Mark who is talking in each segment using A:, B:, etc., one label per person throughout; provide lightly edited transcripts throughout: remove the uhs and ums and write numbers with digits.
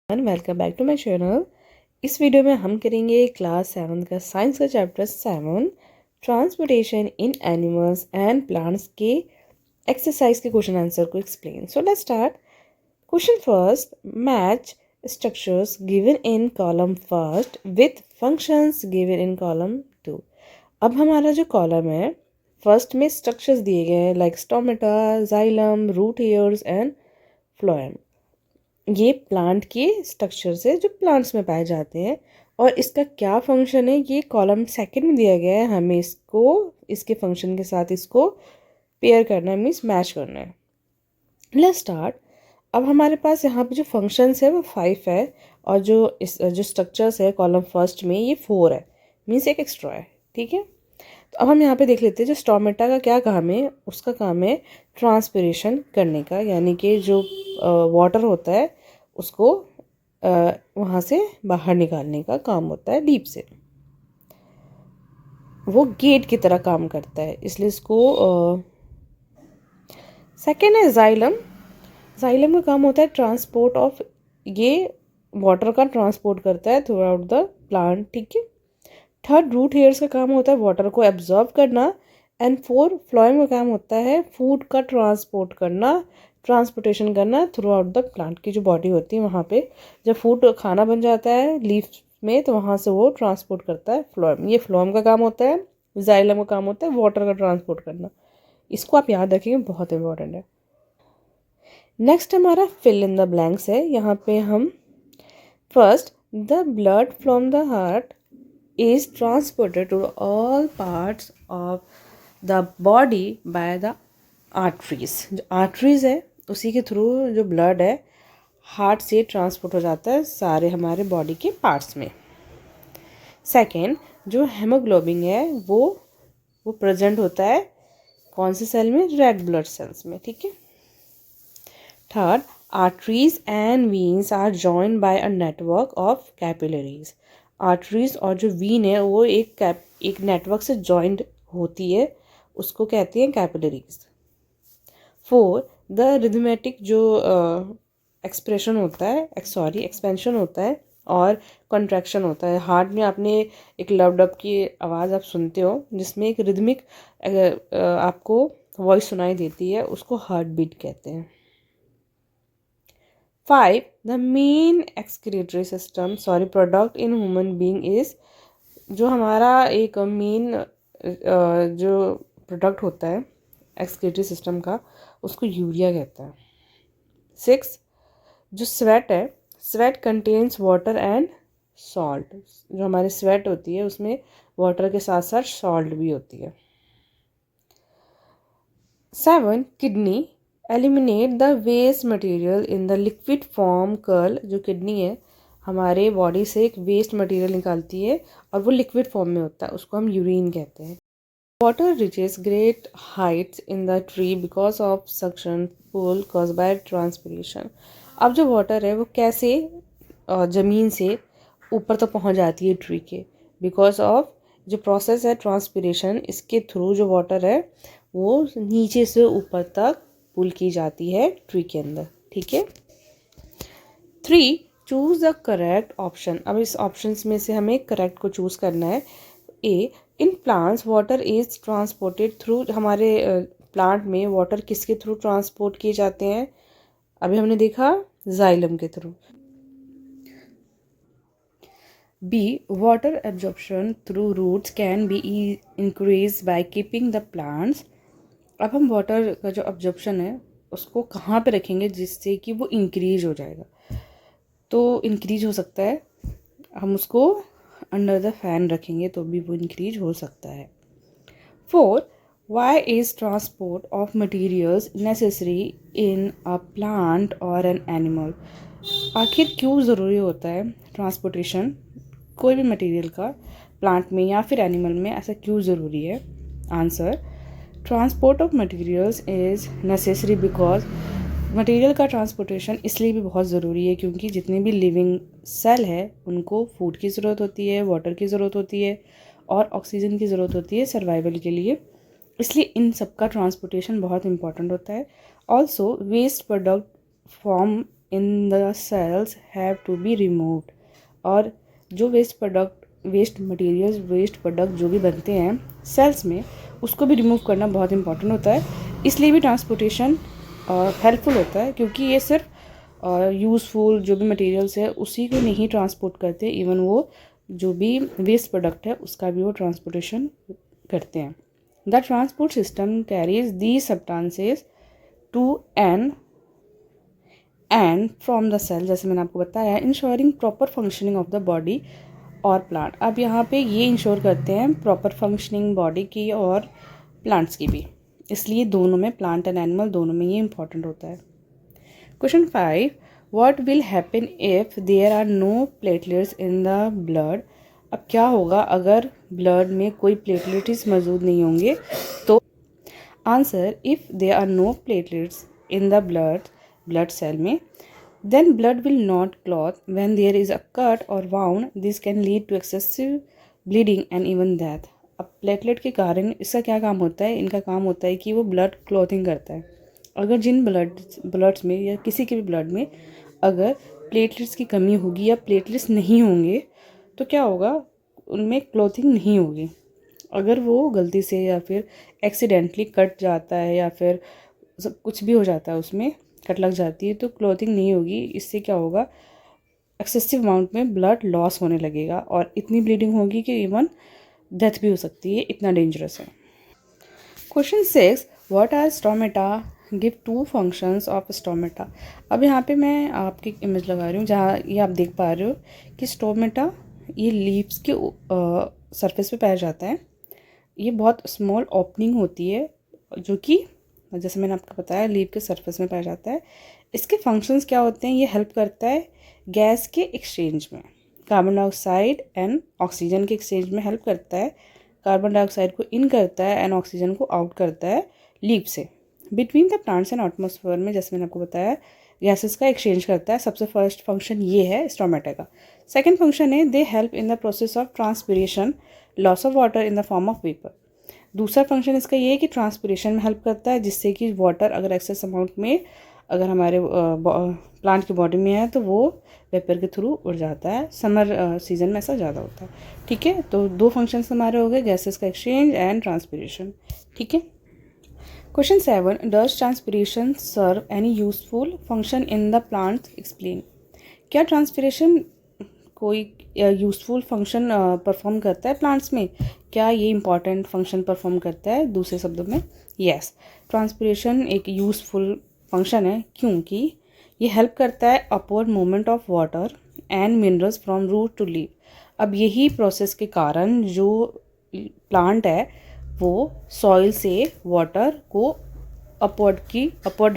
A: Welcome back to my channel. इस video में हम करेंगे क्लास 7 का साइंस का chapter 7 transportation in animals and plants के एक्सरसाइज के क्वेश्चन आंसर को explain. So let's start. Question first, match structures given in column first with functions given in column 2। अब हमारा जो कॉलम है फर्स्ट में स्ट्रक्चर्स दिए गए हैं like stomata, xylem, root hairs and phloem. ये प्लांट के स्ट्रक्चर्स है जो प्लांट्स में पाए जाते हैं और इसका क्या फंक्शन है ये कॉलम सेकंड में दिया गया है। हमें इसको इसके फंक्शन के साथ इसको पेयर करना है, मीन्स मैच करना है। Let's start. अब हमारे पास यहाँ पे जो फंक्शंस है वो 5 है और जो स्ट्रक्चर्स है कॉलम फर्स्ट में ये 4 है, मीन्स एक एक्स्ट्रा है। ठीक है, तो अब हम यहाँ पे देख लेते हैं जो स्टोमेटा का क्या काम है। उसका काम है ट्रांसपिरेशन करने का, यानी कि जो वाटर होता है उसको वहाँ से बाहर निकालने का काम होता है डीप से। वो गेट की तरह काम करता है, इसलिए इसको सेकेंड है जाइलम। जाइलम का काम होता है ट्रांसपोर्ट ऑफ, ये वाटर का ट्रांसपोर्ट करता है थ्रू आउट द प्लांट। ठीक है। थर्ड, रूट हेयर्स का काम होता है वाटर को एब्जॉर्ब करना। एंड फोर, फ्लोएम का काम होता है फूड का ट्रांसपोर्ट करना, ट्रांसपोर्टेशन करना थ्रू आउट द प्लांट की जो बॉडी होती है वहाँ पे। जब फूड खाना बन जाता है लीफ में तो वहाँ से वो ट्रांसपोर्ट करता है फ्लोएम। ये फ्लोएम का काम होता है। जाइलम का काम होता है वाटर का ट्रांसपोर्ट करना। इसको आप याद रखेंगे, बहुत इंपॉर्टेंट है। नेक्स्ट हमारा फिल इन द ब्लैंक्स है। यहाँ पे हम first, the blood from the heart is transported to all parts of the body by the arteries। जो arteries है उसी के थ्रू जो ब्लड है हार्ट से ट्रांसपोर्ट हो जाता है सारे हमारे बॉडी के पार्ट्स में। सेकेंड, जो हेमोग्लोबिन है वो प्रेजेंट होता है कौन से सेल में, रेड ब्लड सेल्स में। ठीक है। Third, arteries and veins are joined by a network of capillaries। Arteries और जो वीन है वो एक नेटवर्क से जॉइंट होती है, उसको कहते हैं कैपिलरीज। फोर, द रिदमेटिक जो एक्सप्रेशन होता है एक्सपेंशन होता है और कॉन्ट्रैक्शन होता है। हार्ट में आपने एक लव डब की आवाज़ आप सुनते हो जिसमें एक रिदमिक आपको वॉइस सुनाई देती है, उसको हार्ट बीट कहते हैं। 5, the main excretory system product in human being is, जो हमारा एक मेन जो प्रोडक्ट होता है एक्सक्रीटरी सिस्टम का उसको यूरिया कहता है। 6, जो स्वेट है, sweat contains water and salt. जो हमारी स्वेट होती है उसमें वाटर के साथ साथ सॉल्ट भी होती है। 7, kidney eliminate the waste material in the liquid form. कर्ल, जो किडनी है हमारे बॉडी से एक वेस्ट मटेरियल निकालती है और वो लिक्विड फॉर्म में होता है, उसको हम यूरिन कहते हैं। Water reaches great heights in the tree because of suction pull cause by transpiration. अब जो वाटर है वो कैसे ज़मीन से ऊपर तक पहुंच जाती है ट्री के, बिकॉज ऑफ जो प्रोसेस है ट्रांसपिरेशन, इसके थ्रू जो वाटर है वो नीचे से ऊपर तक पुल की जाती है ट्री के अंदर। ठीक है। 3, चूज द करेक्ट ऑप्शन। अब इस ऑप्शंस में से हमें करेक्ट को चूज करना है। A, in plants water is transported through. हमारे प्लांट में वाटर किसके थ्रू ट्रांसपोर्ट किए जाते हैं, अभी हमने देखा जाइलम के through. B, water absorption through roots can be increase by keeping the plants. अब हम वाटर का जो अब्जॉर्प्शन है उसको कहाँ पे रखेंगे जिससे कि वो इंक्रीज हो जाएगा, तो इंक्रीज हो सकता है हम उसको अंडर द फैन रखेंगे तो भी वो इंक्रीज हो सकता है। 4, why is transport of materials necessary in a plant और एन एनिमल। आखिर क्यों ज़रूरी होता है ट्रांसपोर्टेशन कोई भी मटेरियल का प्लांट में या फिर एनिमल में, ऐसा क्यों ज़रूरी है। Answer, transport of materials is necessary because material का ट्रांसपोर्टेशन इसलिए भी बहुत ज़रूरी है क्योंकि जितने भी लिविंग सेल है उनको फूड की ज़रूरत होती है, वाटर की ज़रूरत होती है और ऑक्सीजन की ज़रूरत होती है सर्वाइवल के लिए, इसलिए इन सब का ट्रांसपोर्टेशन बहुत इंपॉर्टेंट होता है। Also waste product form in the cells have to be removed. और जो वेस्ट प्रोडक्ट जो भी बनते हैं सेल्स में, उसको भी रिमूव करना बहुत इंपॉर्टेंट होता है। इसलिए भी ट्रांसपोर्टेशन हेल्पफुल होता है, क्योंकि ये सिर्फ यूज़फुल जो भी मटेरियल्स है उसी को नहीं ट्रांसपोर्ट करते, इवन वो जो भी वेस्ट प्रोडक्ट है उसका भी वो ट्रांसपोर्टेशन करते हैं। The transport system carries the substances to and from the cell, जैसे मैंने आपको बताया, ensuring proper functioning of the body और प्लांट। अब यहाँ पे ये इंश्योर करते हैं प्रॉपर फंक्शनिंग बॉडी की और प्लांट्स की भी, इसलिए दोनों में, प्लांट एंड एनिमल दोनों में ये इंपॉर्टेंट होता है। Question 5, what will happen if there are no platelets in the blood. अब क्या होगा अगर ब्लड में कोई प्लेटलेट्स मौजूद नहीं होंगे तो। Answer, if there are no platelets in the blood cell में, then blood will not clot when there is a cut or wound. This can lead to excessive bleeding and even death. अब platelet के कारण इसका क्या काम होता है, इनका काम होता है कि वो ब्लड क्लॉथिंग करता है। अगर जिन ब्लड्स में या किसी के भी ब्लड में अगर प्लेटलेट्स की कमी होगी या प्लेटलेट्स नहीं होंगे तो क्या होगा, उनमें क्लॉथिंग नहीं होगी। अगर वो गलती से या फिर एक्सीडेंटली कट जाता है या फिर कुछ भी हो जाता है, उसमें कट लग जाती है, तो क्लॉथिंग नहीं होगी। इससे क्या होगा, एक्सेसिव अमाउंट में ब्लड लॉस होने लगेगा और इतनी ब्लीडिंग होगी कि इवन डेथ भी हो सकती है, इतना डेंजरस है। Question 6, what are stomata, give two functions of stomata. अब यहाँ पे मैं आपकी इमेज लगा रही हूँ जहाँ ये आप देख पा रहे हो कि स्टोमेटा ये लीव्स के सरफेस पे पाया जाता है। ये बहुत स्मॉल ओपनिंग होती है जो कि, जैसे मैंने आपको बताया, लीव के सरफेस में पाया जाता है। इसके फंक्शंस क्या होते हैं, ये हेल्प करता है गैस के एक्सचेंज में, कार्बन डाइऑक्साइड एंड ऑक्सीजन के एक्सचेंज में हेल्प करता है। कार्बन डाइऑक्साइड को इन करता है एंड ऑक्सीजन को आउट करता है लीव से। Between the plants and atmosphere में, जैसे मैंने आपको बताया, गैसेस का एक्सचेंज करता है। सबसे फर्स्ट फंक्शन ये है स्टोमेटा का। सेकेंड फंक्शन है they help in the process of transpiration, loss of water in the form of vapour. दूसरा फंक्शन इसका ये है कि ट्रांसपिरेशन में हेल्प करता है, जिससे कि वाटर अगर एक्सेस अमाउंट में अगर हमारे प्लांट की बॉडी में है तो वो वेपर के थ्रू उड़ जाता है। समर सीजन में ऐसा ज़्यादा होता है। ठीक है, तो दो फंक्शंस हमारे हो गए, गैसेस का एक्सचेंज एंड ट्रांसपिरेशन। ठीक है। Question 7, does transpiration serve any useful function in the plant, explain. क्या ट्रांसपिरेशन कोई यूज़फुल फंक्शन परफॉर्म करता है प्लांट्स में, क्या ये इंपॉर्टेंट फंक्शन परफॉर्म करता है? दूसरे शब्दों में यस, ट्रांसपिरेशन एक यूज़फुल फंक्शन है, क्योंकि ये हेल्प करता है upward movement of water and minerals from root to leave. अब यही प्रोसेस के कारण जो प्लांट है वो सॉइल से वाटर को अपवर्ड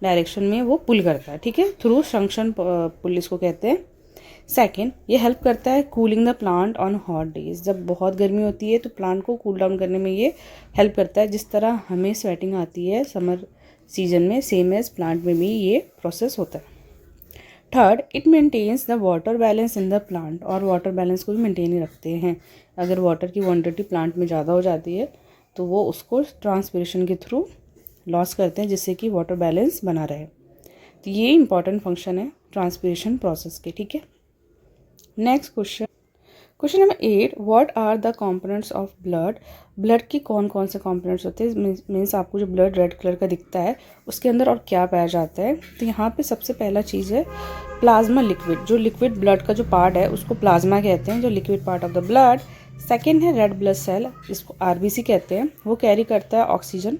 A: डायरेक्शन में वो पुल करता है। ठीक है, थ्रू संक्शन पुल इसको कहते हैं। सेकेंड, ये हेल्प करता है cooling the plant on hot days. जब बहुत गर्मी होती है तो प्लांट को कूल डाउन करने में ये हेल्प करता है। जिस तरह हमें स्वेटिंग आती है समर सीजन में, सेम एज प्लांट में भी ये प्रोसेस होता है। Third, it maintains the water balance in the plant, और वाटर बैलेंस को भी मेंटेन ही रखते हैं। अगर वाटर की क्वांटिटी प्लांट में ज़्यादा हो जाती है तो वो उसको ट्रांसपिरेशन के थ्रू लॉस करते हैं, जिससे कि वाटर बैलेंस बना रहे। तो ये इंपॉर्टेंट फंक्शन है ट्रांसपिरेशन प्रोसेस के। ठीक है, next question number 8, what are the components of blood. Blood की कौन कौन से कंपोनेंट्स होते हैं, मीन्स आपको जो ब्लड रेड कलर का दिखता है उसके अंदर और क्या पाया जाता है। तो यहाँ पे सबसे पहला चीज़ है प्लाज्मा लिक्विड। जो लिक्विड ब्लड का जो पार्ट है उसको प्लाज्मा कहते हैं, जो liquid part of the blood. Second है रेड ब्लड सेल, जिसको RBC कहते हैं, वो कैरी करता है ऑक्सीजन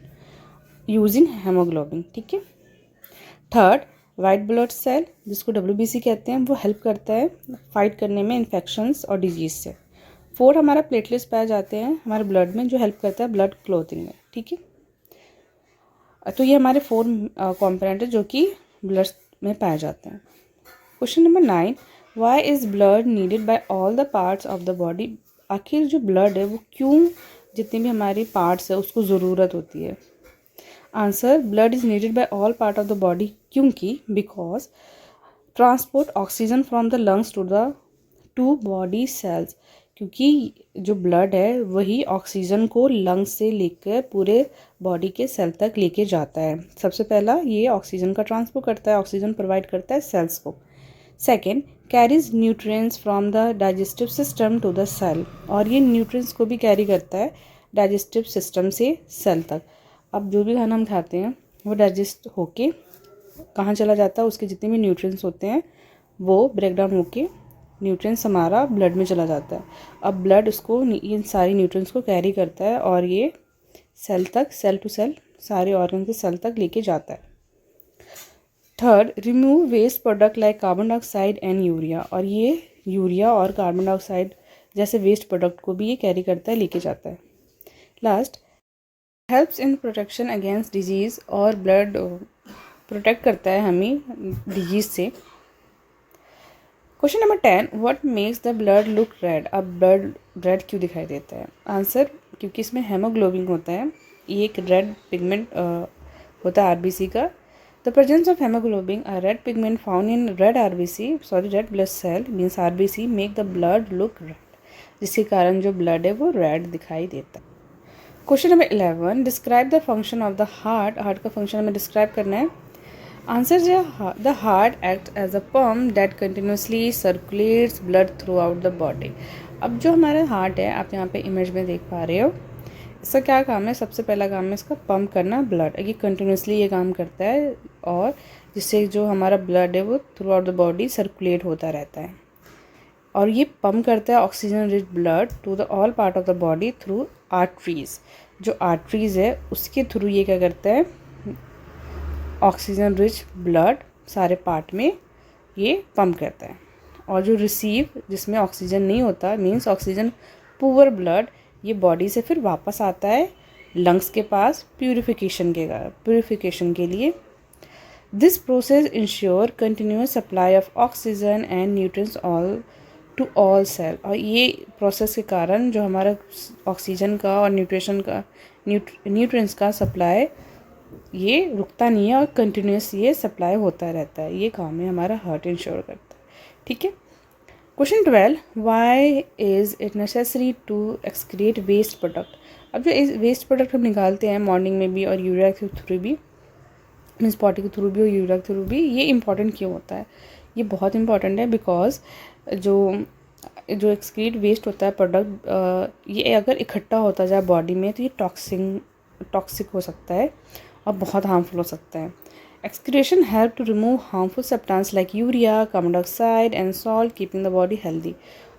A: यूजिंग हेमोग्लोबिन। ठीक है। थर्ड, वाइट ब्लड सेल, जिसको WBC कहते हैं, वो हेल्प करता है फाइट करने में इन्फेक्शंस और डिजीज से। फोर्थ, हमारा प्लेटलेट्स पाए जाते हैं हमारे ब्लड में, जो हेल्प करता है ब्लड क्लॉथिंग में। ठीक है, तो ये हमारे 4 कॉम्पोनेंट है जो कि ब्लड में पाए जाते हैं। Question number 9, why is blood needed by all the parts of the body. आखिर जो ब्लड है वो क्यों, जितने भी हमारी पार्ट्स है उसको ज़रूरत होती है। Answer, blood is needed by all part of the body, क्योंकि because transport oxygen from the lungs to body cells, क्योंकि जो ब्लड है वही ऑक्सीजन को लंग्स से लेकर पूरे बॉडी के सेल तक लेके जाता है। सबसे पहला ये ऑक्सीजन का ट्रांसपोर्ट करता है, ऑक्सीजन प्रोवाइड करता है सेल्स को। Second, carries nutrients from the digestive system to the cell, और ये न्यूट्रिएंट्स को भी कैरी करता है डाइजेस्टिव सिस्टम से सेल तक। अब जो भी खाना हम खाते हैं वो डाइजेस्ट होके कहाँ चला जाता है, उसके जितने भी न्यूट्रिएंट्स होते हैं वो ब्रेक डाउन होके न्यूट्रिएंट्स हमारा ब्लड में चला जाता है। अब ब्लड उसको इन सारी न्यूट्रिएंट्स को कैरी करता है और ये सेल तक, सेल टू सेल, सारे ऑर्गन के सेल तक लेके जाता है। Third, remove waste product like carbon dioxide and urea, और ये यूरिया और कार्बन डाइऑक्साइड जैसे वेस्ट प्रोडक्ट को भी ये कैरी करता है, लेके जाता है। Last, helps in protection against disease, और ब्लड प्रोटेक्ट करता है हमें डिजीज़ से। Question number 10, what makes the blood look red. अब ब्लड रेड क्यों दिखाई देता है? आंसर, क्योंकि इसमें हेमोग्लोबिन होता है, ये एक रेड पिगमेंट होता है आरबीसी का। The presence of haemoglobin, a red pigment found in red red blood cell means RBC make the blood look red, जिसके कारण जो ब्लड है वो रेड दिखाई देता है। Question number 11, describe the function of the heart. Heart का function हमें डिस्क्राइब करना है। आंसर जो the heart act as a pump that continuously circulates blood throughout the body. अब जो हमारा हार्ट है, आप यहाँ पे इमेज में देख पा रहे हो, इसका क्या काम है? सबसे पहला काम है इसका पंप करना ब्लड। ये कंटिन्यूसली ये काम करता है और जिससे जो हमारा ब्लड है वो throughout the body circulate होता रहता है, और ये पंप करता है oxygen rich blood to the all part of the body through arteries. जो आर्टरीज है उसके थ्रू ये क्या करता है, ऑक्सीजन रिच ब्लड सारे पार्ट में ये पंप करता है। और जो रिसीव, जिसमें ऑक्सीजन नहीं होता, मीन्स ऑक्सीजन पुअर ब्लड, ये बॉडी से फिर वापस आता है लंग्स के पास प्यूरिफिकेशन के लिए। This process ensure continuous supply of oxygen and nutrients to all cell. और ये प्रोसेस के कारण जो हमारा ऑक्सीजन का और न्यूट्रिएंट्स का सप्लाई ये रुकता नहीं है और कंटिन्यूस ये सप्लाई होता रहता है। ये काम है हमारा हार्ट इंश्योर करता है। ठीक है। Question 12, why is it necessary to excrete waste product. अब जो वेस्ट प्रोडक्ट हम निकालते हैं मॉर्निंग में भी और यूरिया के थ्रू भी, मीन्स पॉटी के थ्रू भी और यूरिया के थ्रू भी, ये इंपॉर्टेंट क्यों होता है? ये बहुत इंपॉर्टेंट है बिकॉज जो एक्सक्रीट वेस्ट होता है प्रोडक्ट, ये अगर इकट्ठा होता जाए बॉडी में तो ये टॉक्सिक हो सकता है और बहुत हार्मफुल हो सकता है। Excretion help to remove harmful substance like urea, carbon dioxide and salt, keeping the body healthy.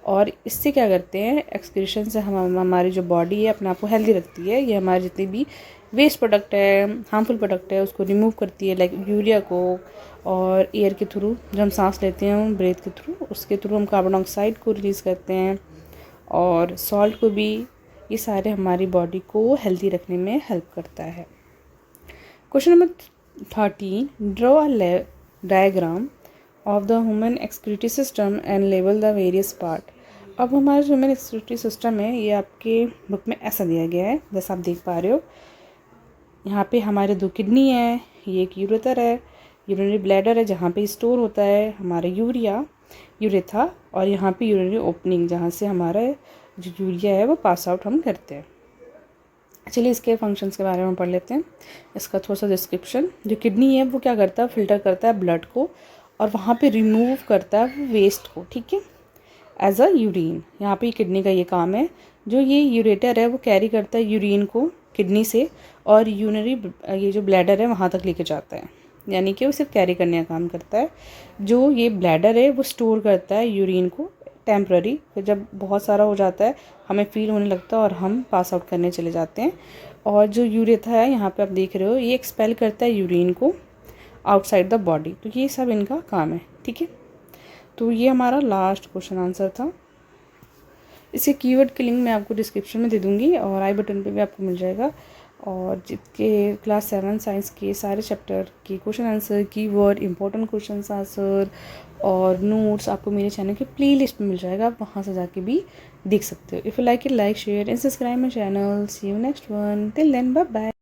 A: और इससे क्या करते हैं, एक्सक्रीशन से हमारी जो बॉडी है अपने आप को हेल्दी रखती है। ये हमारे जितने भी वेस्ट प्रोडक्ट है, हार्मफुल प्रोडक्ट है, उसको रिमूव करती है, लाइक यूरिया को। और एयर के थ्रू जो हम सांस लेते हैं ब्रेथ के थ्रू, उसके थ्रू हम कार्बन डाइऑक्साइड को रिलीज़ करते हैं, और सॉल्ट को भी। ये सारे हमारी बॉडी को हेल्दी रखने में हेल्प करता है। Question number 13, draw a diagram of the human excretory system and label the various part. अब हमारा जो ह्यूमन एक्सक्रीटरी सिस्टम है ये आपके बुक में ऐसा दिया गया है, जैसा आप देख पा रहे हो। यहाँ पे हमारे 2 किडनी है, ये एक यूरेटर है, यूरिनरी ब्लैडर है जहाँ पे स्टोर होता है हमारा यूरेथा, और यहाँ पे यूरिनरी ओपनिंग जहाँ से हमारा जो यूरिया है वो पास आउट हम करते हैं। चलिए इसके फंक्शंस के बारे में पढ़ लेते हैं। इसका थोड़ा सा डिस्क्रिप्शन। जो किडनी है वो क्या करता है, फिल्टर करता है ब्लड को और वहाँ पे रिमूव करता है वेस्ट को, ठीक है, एज अ यूरिन। यहाँ पे किडनी का ये काम है। जो ये यूरेटर है वो कैरी करता है यूरिन को किडनी से, और ये जो ब्लैडर है वहाँ तक लेके जाता है, यानी कि वो सिर्फ कैरी करने का काम करता है। जो ये ब्लैडर है वो स्टोर करता है यूरिन को टेम्प्ररी, फिर जब बहुत सारा हो जाता है हमें फील होने लगता है और हम पास आउट करने चले जाते हैं। और जो यूरेथा है यहाँ पे आप देख रहे हो, ये एक्सपेल करता है यूरिन को आउटसाइड द बॉडी। तो ये सब इनका काम है, ठीक है। तो ये हमारा लास्ट क्वेश्चन आंसर था। इसके कीवर्ड की लिंक मैं आपको डिस्क्रिप्शन में दे दूँगी और आई बटन पे भी आपको मिल जाएगा। और जिसके क्लास 7 साइंस के सारे चैप्टर के question answer, keyword, important question answer और नोट्स आपको मेरे चैनल के प्लेलिस्ट में मिल जाएगा। आप वहाँ से जाके भी देख सकते हो। If you like it, like, share and subscribe my channel. See you next one. Till then, bye bye.